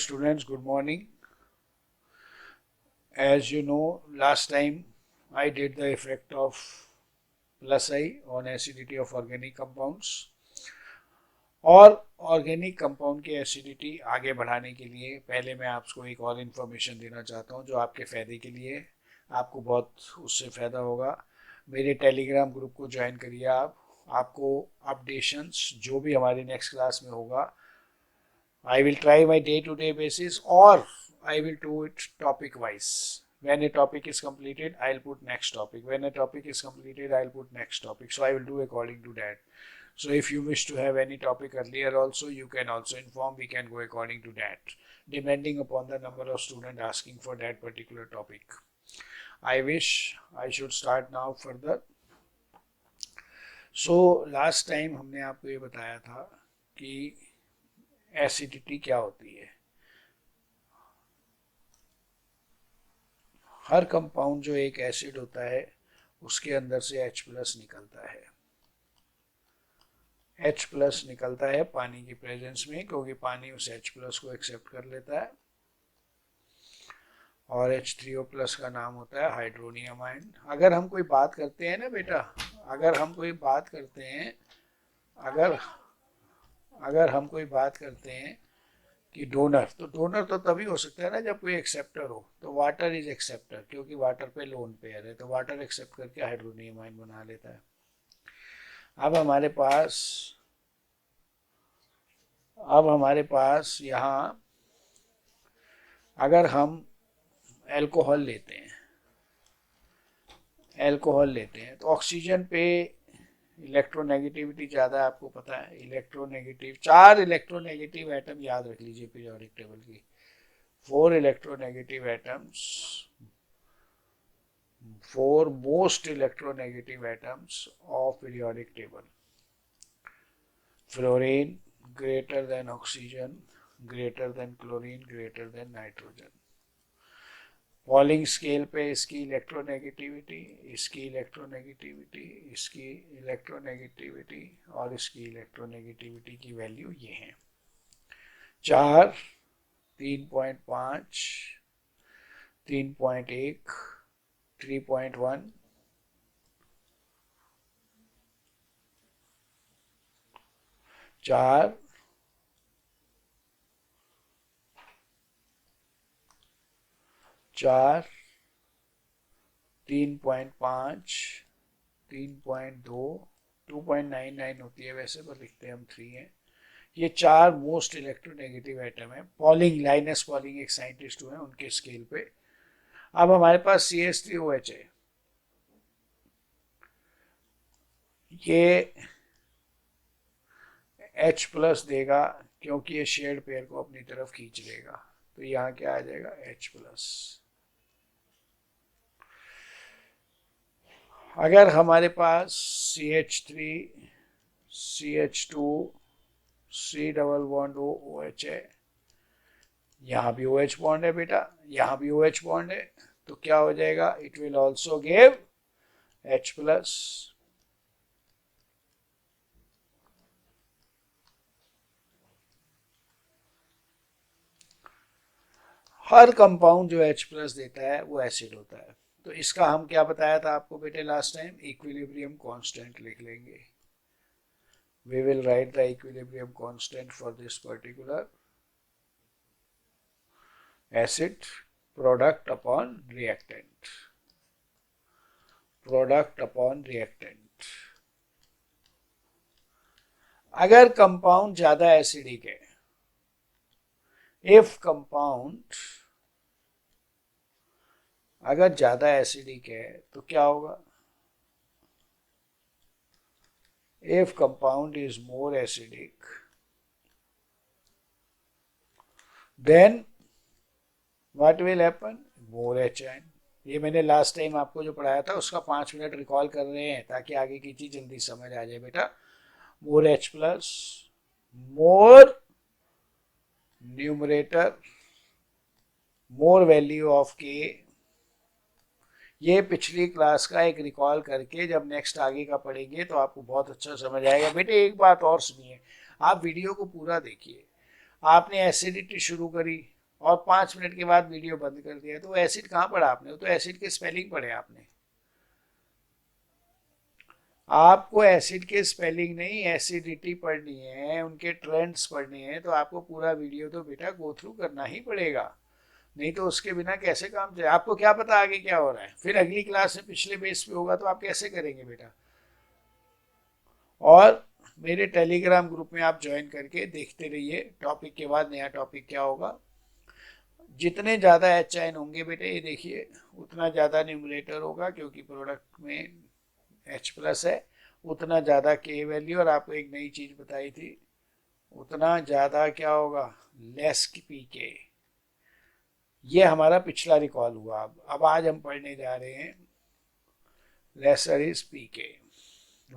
students, good morning. As you know, last time I did the effect of plus I on acidity of organic compounds. और organic compound की acidity आगे बढ़ाने के लिए पहले मैं आपको एक और इन्फॉर्मेशन देना चाहता हूँ जो आपके फ़ायदे के लिए है। आपको बहुत उससे फ़ायदा होगा। मेरे टेलीग्राम ग्रुप को ज्वाइन करिए आपको अपडेशंस जो भी हमारी नेक्स्ट क्लास में होगा I will try my day-to-day basis, or I will do it topic wise. When a topic is completed, I'll put next topic. When a topic is completed, I'll put next topic. So I will do according to that. So if you wish to have any topic earlier also, you can also inform. We can go according to that, depending upon the number of students asking for that particular topic. I wish I should start now further. So last time हमने आपको ये बताया था कि acidity क्या होती है। हर compound जो एक एसिड होता है उसके अंदर से H प्लस निकलता है। H प्लस निकलता है पानी की प्रेजेंस में, क्योंकि पानी उस H प्लस को एक्सेप्ट कर लेता है। और H3O प्लस का नाम होता है हाइड्रोनियम आयन। अगर हम कोई बात करते हैं ना बेटा, अगर हम कोई बात करते हैं कि डोनर, तो डोनर तो तभी हो सकता है ना जब कोई एक्सेप्टर हो। तो वाटर इज एक्सेप्टर, क्योंकि वाटर पे लोन पेयर है, तो वाटर एक्सेप्ट करके हाइड्रोनियम आयन बना लेता है। अब हमारे पास यहाँ अगर हम अल्कोहल लेते हैं तो ऑक्सीजन पे इलेक्ट्रोनेगेटिविटी ज़्यादा है, आपको पता है। इलेक्ट्रोनेगेटिव 4 इलेक्ट्रोनेगेटिव एटम याद रख लीजिए पीरियोडिक टेबल की। 4 electronegative atoms, 4 most electronegative atoms of periodic table. Fluorine greater than oxygen, greater than chlorine, greater than nitrogen. Polling scale पे इसकी इलेक्ट्रोनेगेटिविटी, इसकी इलेक्ट्रोनेगेटिविटी और इसकी इलेक्ट्रोनेगेटिविटी की वैल्यू ये है 4, 3.5, 3.1, 3.1, 4, 3.5, 3.2, 2.99 होती है वैसे, पर लिखते हैं हम 3 है। ये 4 मोस्ट इलेक्ट्रोनेगेटिव एटम है। पॉलिंग, लाइनस पॉलिंग एक साइंटिस्ट हुए उनके स्केल पे। अब हमारे पास CH3OH है। ये H प्लस देगा क्योंकि ये शेयर्ड पेयर को अपनी तरफ खींच लेगा, तो यहाँ क्या आ जाएगा H प्लस। अगर हमारे पास CH3, CH2, C double bond OH है, यहाँ भी OH बॉन्ड है बेटा, यहाँ भी OH बॉन्ड है, तो क्या हो जाएगा? It will also give H plus. Her compound जो H प्लस देता है वो एसिड होता है। तो इसका हम क्या बताया था आपको बेटे लास्ट टाइम? इक्विलिब्रियम कांस्टेंट लिख लेंगे। We will write the equilibrium constant for this particular acid, product upon reactant. अगर कंपाउंड ज्यादा एसिडिक है, if compound अगर ज्यादा एसिडिक है तो क्या होगा? If compound is more acidic, then what will happen? More HN. ये मैंने लास्ट टाइम आपको जो पढ़ाया था उसका 5 मिनट रिकॉल कर रहे हैं ताकि आगे की चीज जल्दी समझ आ जाए बेटा। मोर H plus, more numerator, more value of K। ये पिछली क्लास का एक रिकॉल करके जब नेक्स्ट आगे का पढ़ेंगे तो आपको बहुत अच्छा समझ आएगा। बेटे एक बात और सुनिए, आप वीडियो को पूरा देखिए। आपने एसिडिटी शुरू करी, और 5 मिनट के बाद वीडियो बंद कर दिया, तो एसिड कहाँ पढ़ा आपने? वो तो एसिड के स्पेलिंग पढ़े आपने। आपको एसिड के स्पेलिंग नहीं, एसिडिटी पढ़नी है, उनके ट्रेंड्स पढ़ने हैं, तो आपको पूरा वीडियो तो बेटा गो थ्रू करना ही पड़ेगा, नहीं तो उसके बिना कैसे काम चले? आपको क्या पता आगे क्या हो रहा है? फिर अगली क्लास में पिछले बेस पे होगा तो आप कैसे करेंगे बेटा? और मेरे टेलीग्राम ग्रुप में आप ज्वाइन करके देखते रहिए, टॉपिक के बाद नया टॉपिक क्या होगा। जितने ज़्यादा एच आयन होंगे बेटे, ये देखिए, उतना ज़्यादा न्यूमरेटर होगा, क्योंकि प्रोडक्ट में H प्लस है, उतना ज़्यादा के वैल्यू। और आपको एक नई चीज़ बताई थी, उतना ज़्यादा क्या होगा? लेस की पी के। ये हमारा पिछला रिकॉल हुआ। अब आज हम पढ़ने जा रहे हैं lesser is P K.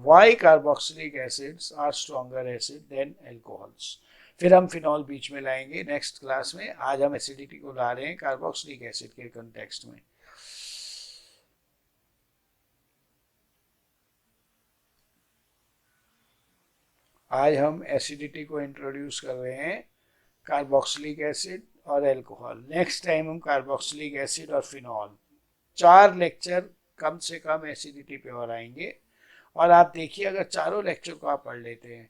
Why carboxylic acids are stronger acid than alcohols. फिर हम फिनॉल बीच में लाएंगे नेक्स्ट क्लास में। आज हम एसिडिटी को ला रहे हैं कार्बोक्सिलिक एसिड के कंटेक्स्ट में। आज हम एसिडिटी को इंट्रोड्यूस कर रहे हैं, कार्बोक्सिलिक एसिड और एल्कोहल। नेक्स्ट टाइम हम कार्बोक्सिलिक एसिड और फिनॉल। 4 लेक्चर कम से कम एसिडिटी पे और आएंगे। और आप देखिए, अगर चारों लेक्चर को आप पढ़ लेते हैं,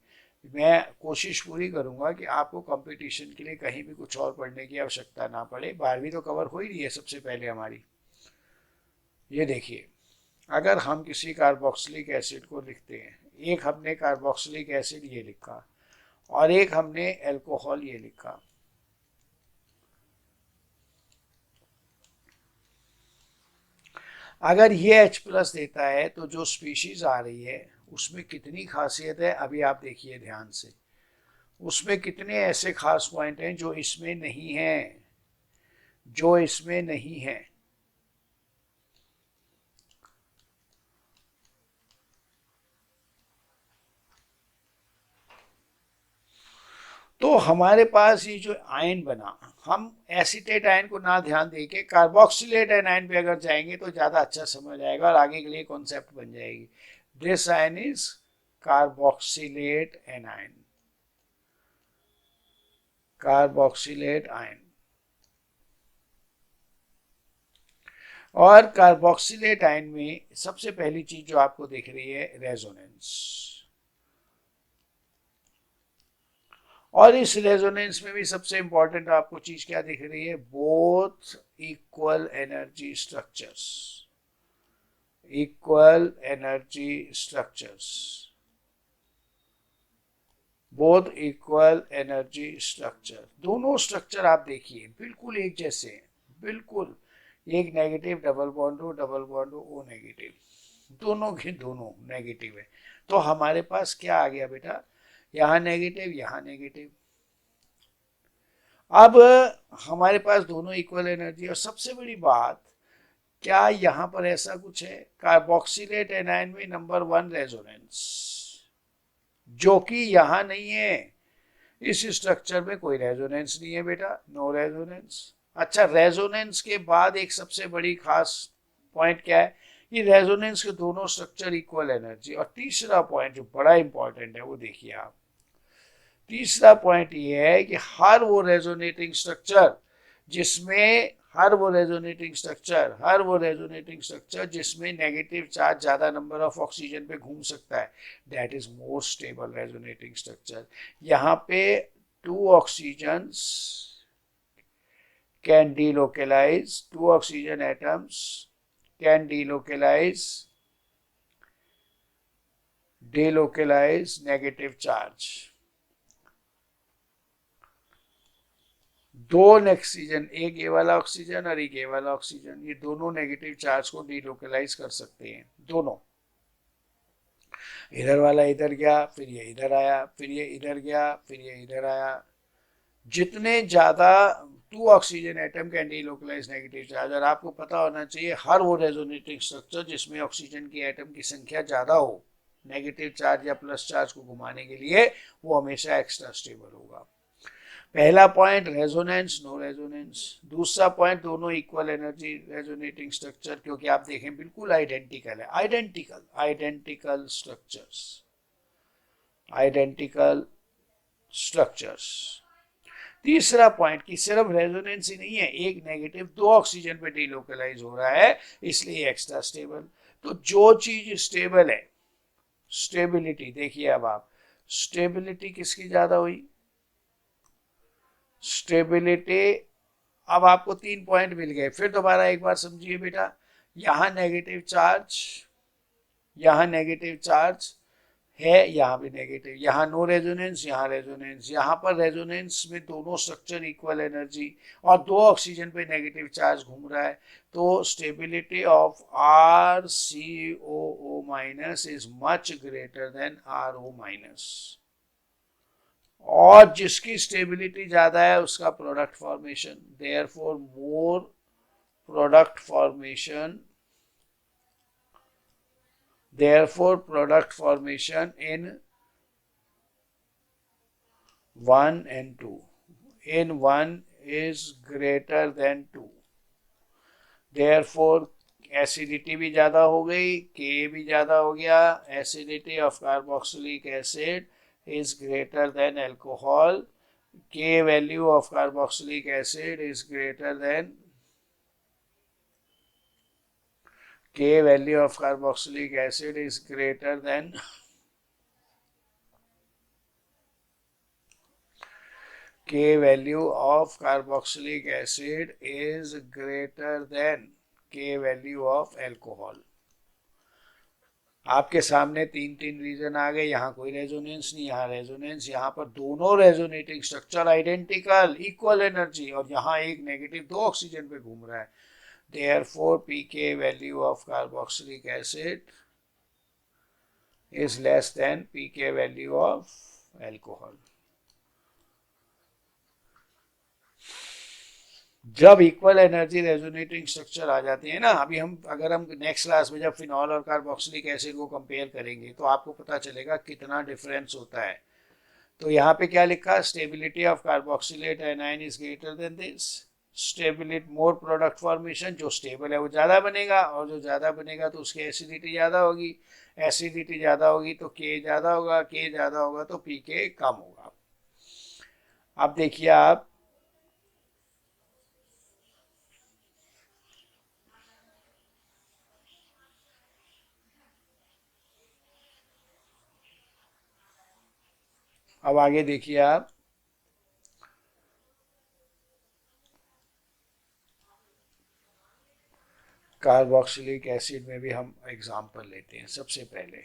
मैं कोशिश पूरी करूंगा कि आपको कंपटीशन के लिए कहीं भी कुछ और पढ़ने की आवश्यकता ना पड़े। 12वीं तो कवर हो ही रही है सबसे पहले हमारी। ये देखिए, अगर हम किसी कार्बोक्सिलिक एसिड को लिखते हैं, एक हमने कार्बोक्सिलिक एसिड ये लिखा और एक हमने एल्कोहल ये लिखा, अगर ये H प्लस देता है तो जो स्पीशीज आ रही है उसमें कितनी खासियत है अभी आप देखिए ध्यान से। उसमें कितने ऐसे खास पॉइंट हैं जो इसमें नहीं है, जो इसमें नहीं है। तो हमारे पास ये जो आयन बना, हम एसीटेट आयन को ना ध्यान देके कार्बोक्सिलेट एनायन पे अगर जाएंगे तो ज़्यादा अच्छा समझ आएगा और आगे के लिए कॉन्सेप्ट बन जाएगी। This ion is carboxylate anion, carboxylate ion. और कार्बोक्सिलेट आयन में सबसे पहली चीज जो आपको दिख रही है, रेजोनेंस। और इस रेजोनेंस में भी सबसे इंपॉर्टेंट आपको चीज क्या दिख रही है? Both equal energy structures, equal energy structures, both equal energy structure. दोनों स्ट्रक्चर आप देखिए बिल्कुल एक जैसे हैं, बिल्कुल। एक नेगेटिव डबल बॉन्ड हो, डबल बॉन्ड हो, ओ नेगेटिव, दोनों के दोनों नेगेटिव है। तो हमारे पास क्या आ गया बेटा? यहाँ नेगेटिव, यहाँ नेगेटिव। अब हमारे पास दोनों इक्वल एनर्जी। और सबसे बड़ी बात, क्या यहाँ पर ऐसा कुछ है? कार्बोक्सिलेट एनायन में नंबर 1 रेजोनेंस, जो कि यहाँ नहीं है। इस स्ट्रक्चर में कोई रेजोनेंस नहीं है बेटा, नो रेजोनेंस। अच्छा, रेजोनेंस के बाद एक सबसे बड़ी खास पॉइंट क्या है? कि रेजोनेंस के दोनों स्ट्रक्चर इक्वल एनर्जी। और तीसरा पॉइंट जो बड़ा इंपॉर्टेंट है वो देखिए आप। तीसरा पॉइंट ये है कि हर वो रेजोनेटिंग स्ट्रक्चर जिसमें, हर वो रेजोनेटिंग स्ट्रक्चर जिसमें नेगेटिव चार्ज ज्यादा नंबर ऑफ ऑक्सीजन पे घूम सकता है, that is more stable resonating structure. यहाँ पे 2 oxygens can delocalize, 2 oxygen atoms can delocalize negative charge। 2 oxygen, एक ये वाला ऑक्सीजन और एक ये वाला ऑक्सीजन, ये दोनों नेगेटिव चार्ज को डिलोकलाइज कर सकते हैं, दोनों। इधर वाला इधर गया, फिर ये इधर आया, फिर ये इधर गया, फिर ये इधर आया। जितने ज्यादा 2 oxygen atom can delocalise negative charge. और आपको पता होना चाहिए, हर वो रेजोनेटिंग स्ट्रक्चर जिसमें ऑक्सीजन की एटम की संख्या ज्यादा हो, नेगेटिव चार्ज या प्लस चार्ज को घुमाने के लिए, वो हमेशा एक्स्ट्रा स्टेबल होगा। पहला पॉइंट रेजोनेंस, नो रेजोनेंस। दूसरा पॉइंट दोनों इक्वल एनर्जी रेजोनेटिंग स्ट्रक्चर, क्योंकि आप देखें बिल्कुल आइडेंटिकल है, आइडेंटिकल स्ट्रक्चर्स, आइडेंटिकल स्ट्रक्चर्स। तीसरा पॉइंट कि सिर्फ रेजोनेंस ही नहीं है, एक नेगेटिव दो ऑक्सीजन पे डिलोकलाइज हो रहा है, इसलिए एक्स्ट्रा स्टेबल। तो जो चीज स्टेबल है, स्टेबिलिटी देखिए, अब आप स्टेबिलिटी किसकी ज्यादा हुई, स्टेबिलिटी, अब आपको 3 पॉइंट मिल गए। फिर दोबारा एक बार समझिए बेटा, यहाँ नेगेटिव चार्ज, यहाँ नेगेटिव चार्ज है, यहाँ भी नेगेटिव, यहाँ नो रेजोनेंस, यहाँ रेजोनेंस, यहाँ पर रेजोनेंस में दोनों स्ट्रक्चर इक्वल एनर्जी और दो ऑक्सीजन पे नेगेटिव चार्ज घूम रहा है, तो stability of R C O minus is much greater than R O minus. और जिसकी स्टेबिलिटी ज्यादा है उसका product formation, therefore more product formation, therefore product formation in 1 and 2 in 1 is greater than 2, therefore acidity भी ज्यादा हो गई, K भी ज्यादा हो गया, acidity of carboxylic acid is greater than alcohol, K value of carboxylic acid is greater than, K value of carboxylic acid is greater than K value of carboxylic acid is greater than K value of alcohol। आपके सामने तीन तीन reason आ गए, यहाँ कोई resonance नहीं, यहाँ resonance, यहाँ पर दोनों resonating structure identical equal energy, और यहाँ एक नेगेटिव दो ऑक्सीजन पे घूम रहा है, therefore pK value of carboxylic acid is less than pK value of alcohol। जब इक्वल एनर्जी रेजोनेटिंग स्ट्रक्चर आ जाती है ना, अभी हम अगर हम नेक्स्ट क्लास में जब फिनॉल और कार्बोक्सिलिक एसिड को कंपेयर करेंगे तो आपको पता चलेगा कितना डिफरेंस होता है। तो यहाँ पे क्या लिखा, stability of carboxylate A9 is greater then this, stability more product formation, जो स्टेबल है वो ज़्यादा बनेगा, और जो ज़्यादा बनेगा तो उसकी एसिडिटी ज़्यादा होगी, एसिडिटी ज़्यादा होगी तो के ज़्यादा होगा, के ज़्यादा होगा तो पी के कम होगा। अब देखिए आप, अब आगे देखिए आप, कार्बोक्सिलिक एसिड में भी हम एग्जाम्पल लेते हैं। सबसे पहले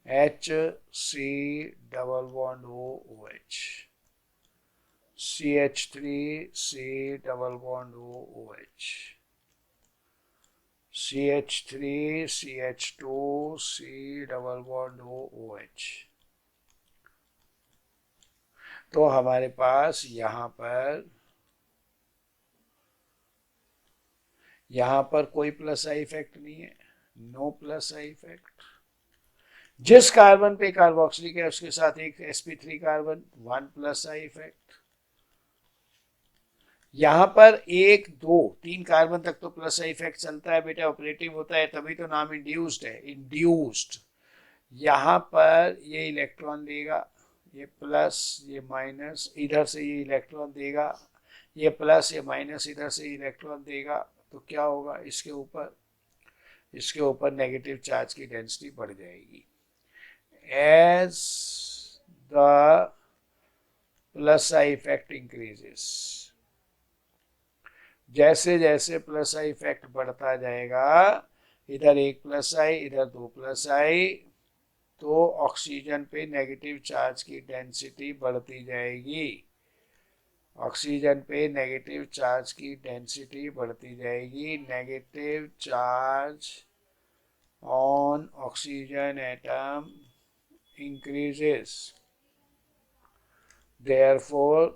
H C double bond O H, CH3 C double bond O H, CH3 CH2 C double bond O H. तो हमारे पास यहाँ पर कोई प्लस आई इफेक्ट नहीं है, नो प्लस आई इफेक्ट। जिस कार्बन पे कार्बोक्सिलिक है उसके साथ एक sp3 carbon, 1 plus I effect. यहाँ पर 1 2 3 कार्बन तक तो प्लस आई इफेक्ट चलता है बेटा, ऑपरेटिव होता है, तभी तो नाम इंड्यूस्ड है, इंड्यूस्ड। यहाँ पर ये इलेक्ट्रॉन देगा, ये प्लस ये माइनस, इधर से ये इलेक्ट्रॉन देगा, ये प्लस ये माइनस, इधर से इलेक्ट्रॉन देगा, तो क्या होगा, इसके ऊपर नेगेटिव चार्ज की डेंसिटी बढ़ जाएगी। As the plus I effect increases, जैसे जैसे प्लस आई इफेक्ट बढ़ता जाएगा, इधर एक प्लस आई इधर दो प्लस आई, तो ऑक्सीजन पे नेगेटिव चार्ज की डेंसिटी बढ़ती जाएगी, ऑक्सीजन पे नेगेटिव चार्ज की डेंसिटी बढ़ती जाएगी। Negative charge on oxygen atom increases, therefore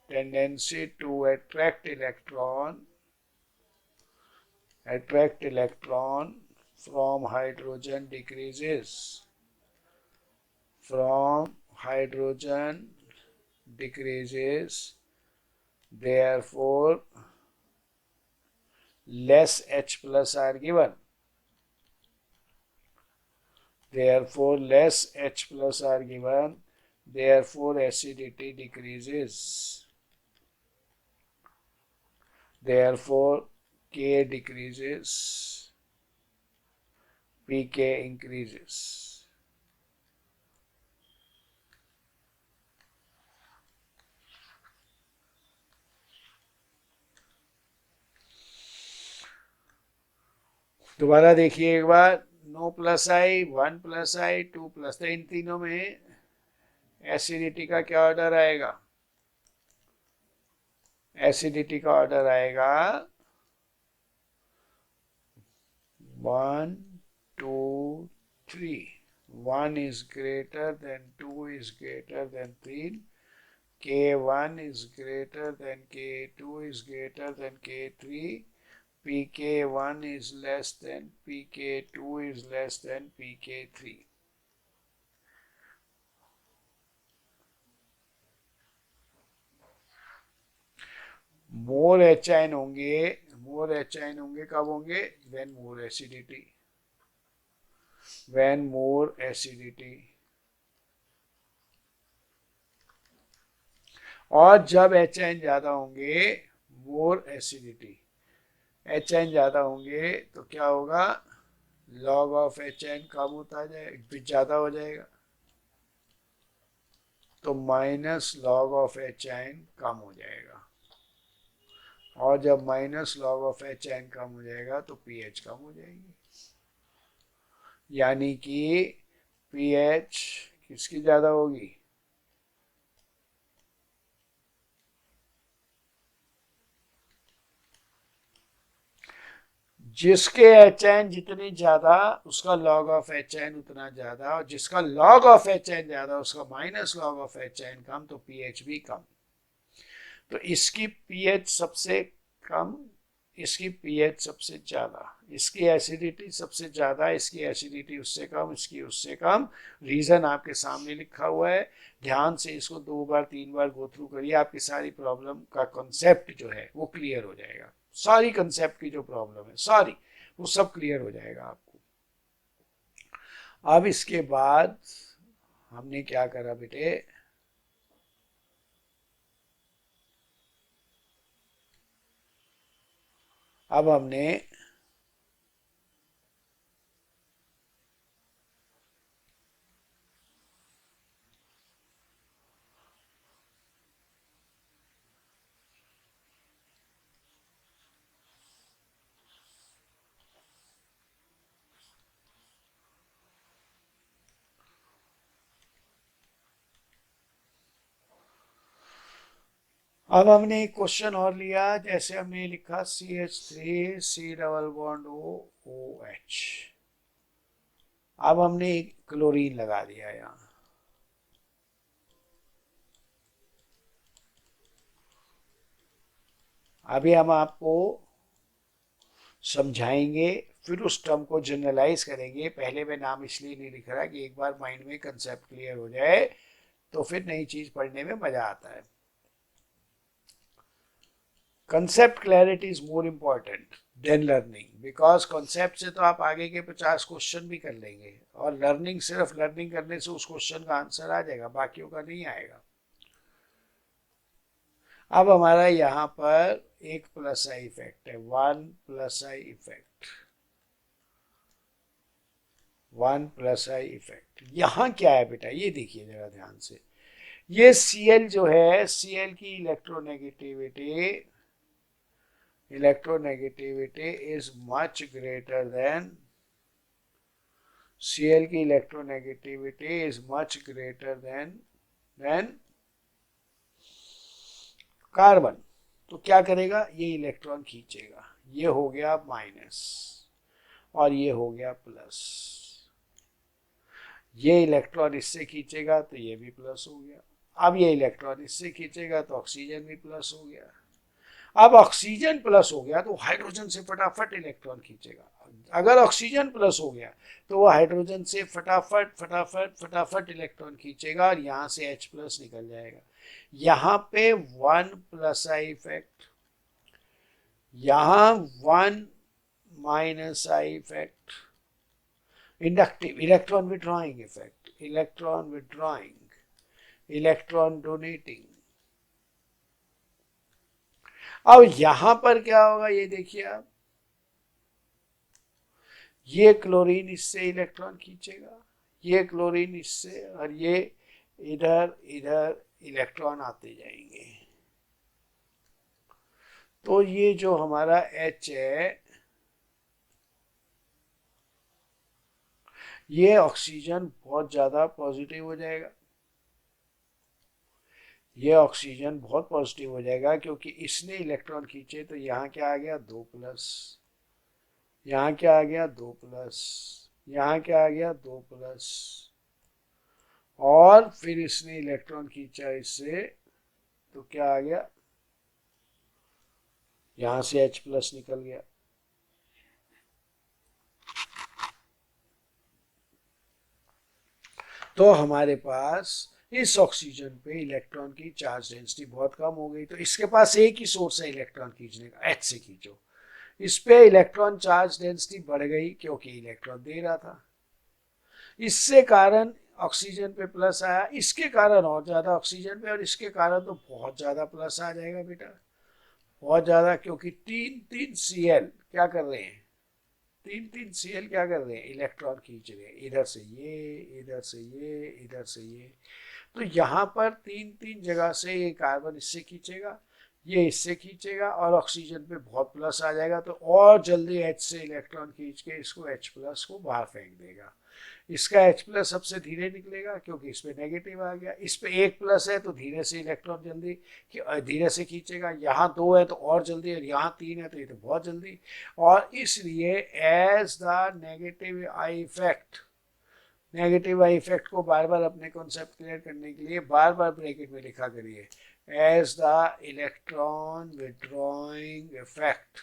tendency to attract electron from hydrogen decreases, therefore less H plus are given, Therefore, less H plus are given. Therefore, acidity decreases. Therefore, K decreases. pK increases. दोबारा देखिए एक बार, no plus आई, 1 plus आई, 2 plus, तो इन तीनों में acidity का क्या order आएगा? Acidity का ऑर्डर आएगा 1, 2, 3. 1 is greater than 2 is greater than 3. K1 is greater than K2 is greater than K3. pK1 is less than pK2 is less than pK3. मोर एचाइन होंगे कब होंगे? When more acidity, when more acidity. और जब एचाइन ज्यादा होंगे, मोर acidity, एचाइन ज्यादा होंगे तो क्या होगा? लॉग ऑफ एचाइन कम होता जाएगा, ज्यादा हो जाएगा, तो माइनस लॉग ऑफ एचाइन कम हो जाएगा। और जब माइनस लॉग ऑफ एचाइन कम हो जाएगा तो पीएच कम हो जाएगी। यानी कि पीएच किसकी ज्यादा होगी? जिसके एचएन जितनी ज्यादा उसका लॉग ऑफ एचएन उतना ज्यादा, और जिसका लॉग ऑफ एचएन ज्यादा उसका माइनस लॉग ऑफ एचएन कम, तो पीएच भी कम। तो इसकी पीएच सबसे कम, इसकी पीएच सबसे ज्यादा, इसकी एसिडिटी सबसे ज्यादा, इसकी एसिडिटी उससे कम, इसकी उससे कम। रीजन आपके सामने लिखा हुआ है, ध्यान से इसको 2 बार 3 बार गो थ्रू करिए, आपकी सारी प्रॉब्लम का कॉन्सेप्ट जो है वो क्लियर हो जाएगा। सारी कंसेप्ट की जो प्रॉब्लम है सारी, वो सब क्लियर हो जाएगा आपको। अब इसके बाद हमने क्या करा बेटे? अब हमने एक क्वेश्चन और लिया, जैसे हमने लिखा CH3 C double bond OH। अब हमने एक क्लोरीन लगा दिया यहाँ। अभी हम आपको समझाएंगे, फिर उस टर्म को जनरलाइज करेंगे। पहले मैं नाम इसलिए नहीं लिख रहा कि एक बार माइंड में कंसेप्ट क्लियर हो जाए तो फिर नई चीज पढ़ने में मजा आता है। Concept clarity is more important than learning, because concept से तो आप आगे के 50 क्वेश्चन भी कर लेंगे, और लर्निंग सिर्फ लर्निंग करने से उस क्वेश्चन का आंसर आ जाएगा, बाकियों का नहीं आएगा। अब हमारा यहाँ पर एक प्लस आई इफेक्ट है, 1 plus I effect, 1 plus I effect. यहाँ क्या है बेटा? ये देखिए जरा ध्यान से, ये Cl जो है, Cl की electronegativity is much greater then, Cl की electronegativity is much greater then carbon. तो क्या करेगा? ये इलेक्ट्रॉन खींचेगा, ये हो गया माइनस और ये हो गया प्लस। ये इलेक्ट्रॉन इससे खींचेगा तो ये भी प्लस हो गया। अब ये इलेक्ट्रॉन इससे खींचेगा तो ऑक्सीजन भी प्लस हो गया। अब ऑक्सीजन प्लस हो गया तो हाइड्रोजन से फटाफट इलेक्ट्रॉन खींचेगा। अगर ऑक्सीजन प्लस हो गया तो वो हाइड्रोजन से फटाफट फटाफट फटाफट इलेक्ट्रॉन खींचेगा और यहाँ से H प्लस निकल जाएगा। यहाँ पे 1 प्लस आई इफेक्ट, यहाँ 1 minus I effect, inductive, electron withdrawing effect, electron withdrawing, electron donating. अब यहां पर क्या होगा ये देखिए आप, ये क्लोरीन इससे इलेक्ट्रॉन खींचेगा, ये क्लोरीन इससे, और ये इधर इधर इलेक्ट्रॉन आते जाएंगे। तो ये जो हमारा H है, ये ऑक्सीजन बहुत ज्यादा पॉजिटिव हो जाएगा, ये ऑक्सीजन बहुत पॉजिटिव हो जाएगा, क्योंकि इसने इलेक्ट्रॉन खींचे। तो यहाँ क्या आ गया 2+, यहाँ क्या आ गया 2+, यहाँ क्या आ गया 2+, और फिर इसने इलेक्ट्रॉन खींचा इससे, तो क्या आ गया, यहां से H+ निकल गया। तो हमारे पास इस ऑक्सीजन पे इलेक्ट्रॉन की चार्ज डेंसिटी बहुत कम हो गई। तो इसके पास एक ही सोर्स है इलेक्ट्रॉन खींचने का, H से खींचो। इस पे इलेक्ट्रॉन चार्ज डेंसिटी बढ़ गई क्योंकि इलेक्ट्रॉन दे रहा था, इससे कारण ऑक्सीजन पे प्लस आया, इसके कारण और ज्यादा ऑक्सीजन पे, और इसके कारण तो बहुत ज्यादा प्लस आ जाएगा बेटा, बहुत ज्यादा, क्योंकि 3 3 Cl क्या कर रहे हैं, 3 3 Cl क्या कर रहे हैं, इलेक्ट्रॉन खींच रहे हैं, इधर से ये, इधर से ये, इधर से ये। तो यहाँ पर 3 3 जगह से ये कार्बन इससे खींचेगा, ये इससे खींचेगा, और ऑक्सीजन पे बहुत प्लस आ जाएगा, तो और जल्दी H से इलेक्ट्रॉन खींच के इसको H+ को बाहर फेंक देगा। इसका H+ सबसे धीरे निकलेगा क्योंकि इस पे नेगेटिव आ गया, इस पे 1+ है तो धीरे से इलेक्ट्रॉन जल्दी धीरे से खींचेगा, यहाँ 2 है तो और जल्दी, और यहाँ 3 है तो ये तो बहुत जल्दी। और इसलिए as the negative I effect, negative I effect को बार बार अपने कॉन्सेप्ट क्लियर करने के लिए बार बार ब्रैकेट में लिखा करिए, as the electron withdrawing effect,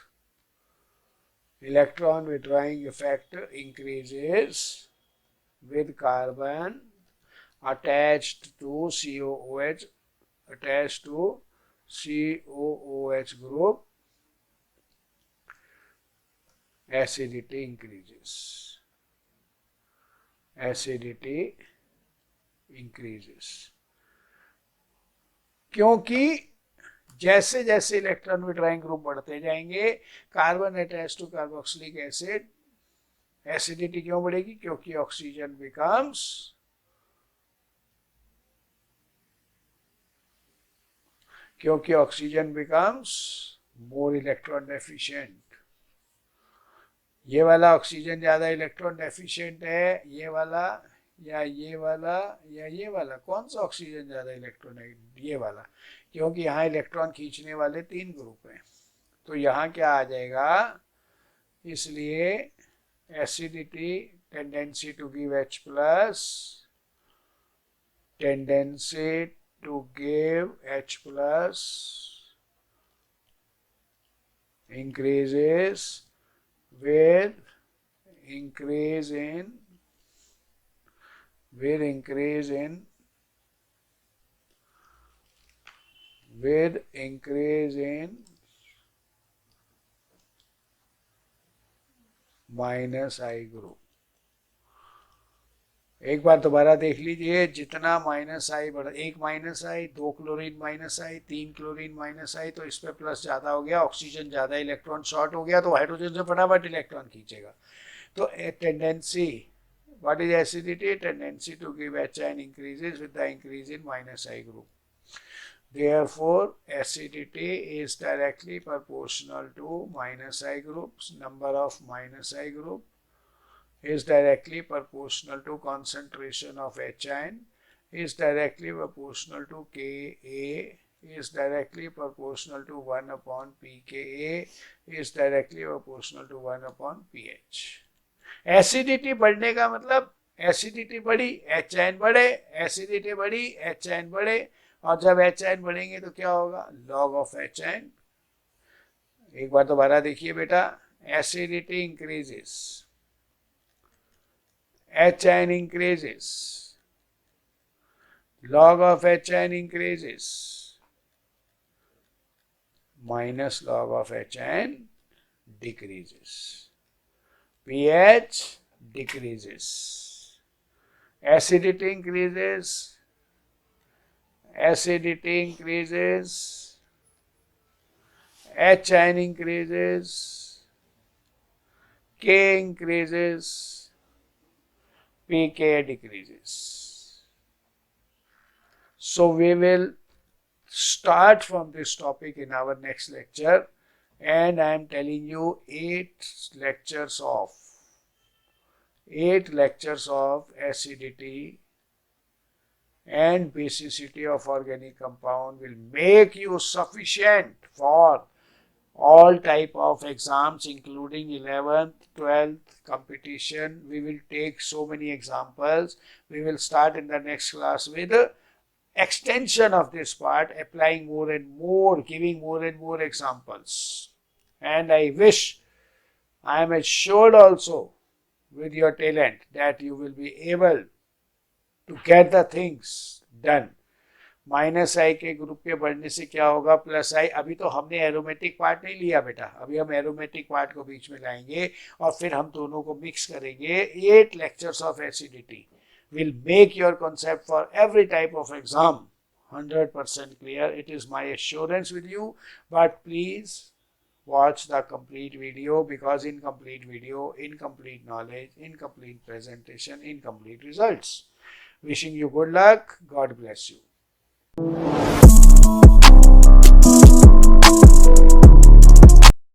electron withdrawing effect increases with carbon attached to COOH, attached to COOH group, acidity increases, acidity increases, क्योंकि जैसे जैसे इलेक्ट्रॉन विड्रॉइंग ग्रुप बढ़ते जाएंगे, carbon attach to carboxylic acid, acidity क्यों बढ़ेगी, क्योंकि oxygen becomes, क्योंकि oxygen becomes more electron deficient. ये वाला ऑक्सीजन ज्यादा इलेक्ट्रॉन डेफिशिएंट है, ये वाला या ये वाला या ये वाला, कौन सा ऑक्सीजन ज्यादा इलेक्ट्रॉन है, ये वाला, क्योंकि यहाँ इलेक्ट्रॉन खींचने वाले 3 ग्रुप हैं। तो यहाँ क्या आ जाएगा, इसलिए acidity, tendency to give H+, tendency to give H+ increases with increase in, with increase in, with increase in -I group. एक बार दोबारा देख लीजिए, जितना -I बढ़, 1 -I, 2 chlorine -I, 3 chlorine -I, तो इस पे प्लस ज्यादा हो गया, ऑक्सीजन ज्यादा इलेक्ट्रॉन शॉर्ट हो गया, तो हाइड्रोजन से फटाफट इलेक्ट्रॉन खींचेगा। तो tendency, what is acidity, tendency to give H increases with the increase in -I group. Therefore, acidity is directly proportional to -I groups. Number of -I group is directly proportional to concentration of H ion, is directly proportional to Ka, is directly proportional to 1/pKa, is directly proportional to 1/pH. Acidity बढ़ने का मतलब, acidity बढ़ी H ion बढ़े, acidity बढ़ी H ion बढ़े, और जब H ion बढ़ेंगे तो क्या होगा, log of H ion। एक बार दोबारा देखिए बेटा, acidity increases, H ion increases, log of H ion increases, minus log of H ion decreases, pH decreases. Acidity increases. Acidity increases. H ion increases. K increases. pK decreases. So we will start from this topic in our next lecture, and I am telling you 8 lectures of acidity and basicity of organic compound will make you sufficient for all type of exams, including 11th, 12th competition. We will take so many examples. We will start in the next class with extension of this part, applying more and more, giving more and more examples. And I wish, I am assured also with your talent that you will be able to get the things done. Minus I के group के बढ़ने से क्या होगा, plus आई. अभी तो हमने aromatic part नहीं लिया बेटा, अभी हम एरोमेटिक पार्ट को बीच में लाएंगे और फिर हम दोनों को मिक्स करेंगे. 8 lectures of acidity will make your concept for every type of exam 100% clear. It is my assurance with you, but please watch the complete video, because incomplete video, incomplete knowledge, incomplete presentation, incomplete results. Wishing you good luck. God bless you.